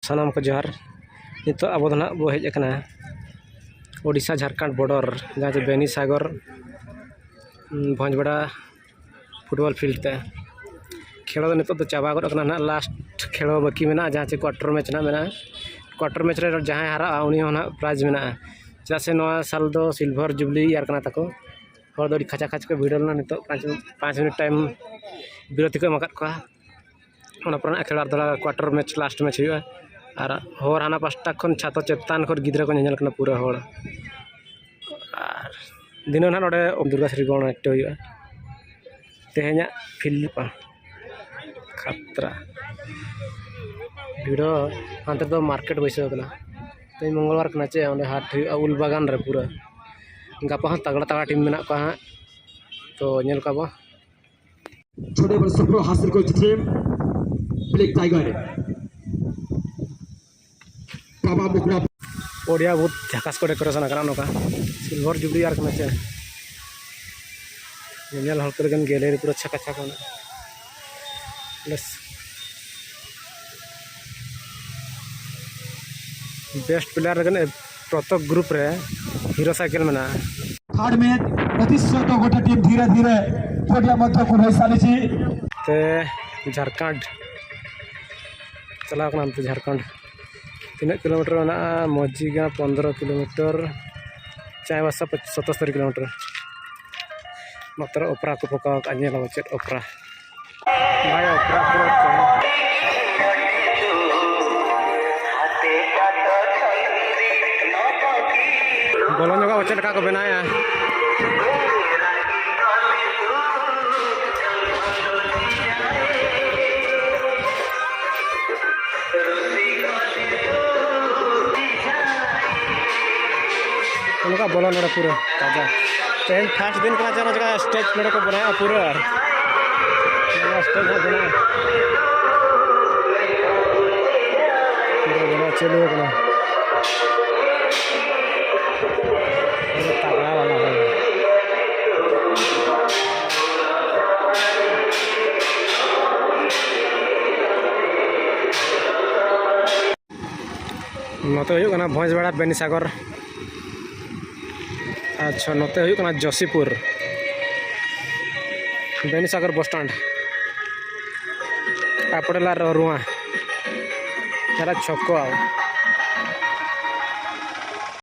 सानाम को जोहार नितो अब बो हेज ओडिशा झारखंड बॉर्डर जहाँ बेनी सागर भंजबड़ा फुटबॉल फील्ड ते खेल नितो तो चाबा गना ना लास्ट खेल बाकी में जहाँ से क्वार्टर मैच ना में क्वार्टर मैच रे जहाँ हारा उनी ना प्राइज में चेदा से साल दो सिल्वर जुबली यार कना ताको हर दो खाचा खाच को भिड़ल ना नितो 5 मिनट टाइम विरति को एमकाद को खेल क्वार्टर मैच लास्ट मैच हुआ और हर हाना पास्टा खन छातो चेतान खन गिद्रा को नेल पूरा हर दिन ना नोडे दुर्गा श्री गण नाट्य हुआ तेहें फिल्ड खतरा भिड़ो हांते तो मार्केट बैसा तो मंगलवार कना चे अंदर हाट उल बागान रे पूरा गापा हाँ तगड़ा तगड़ा टीम में को हाँ तो नेल का बो छोटे बड़े सफर हासिल को टीम ब्लैक टाइगर बाबा बुकरा ओडिया बहुत झकास को डेकोरेशन करा नोका सिल्वर जुबली यार कना चे नेल हल्कर गन गैलरी पूरा छका छका प्लस बेस्ट प्लेयर गन प्रत्येक ग्रुप रे हीरो साइकिल में ना थर्ड में प्रतिशत गोटे टीम धीरे धीरे पोडियम मध्य को रही साली छी ते झारखंड चला कना ते झारखंड तीन किलोमीटर ना मजीगा 15 किलोमीटर चायबासा 77 किलोमीटर मात्र ओपरा को पका अनेला चेट ओपरा भाई ओपरा बोलो जगह वचन का को बनाया उनका बोला नोड़ा पूरा ताजा तेन फर्स्ट दिन का जगह स्टेज नोड़ा को बनाया पूरा स्टेज बना पूरा चलो अपना तगड़ा वाला है नोते हुई भंजबड़ा बेनी सागर अच्छा नोते हुई जोशीपुर बेनी सागर बस स्टैंड आपड़ेला रुआ छक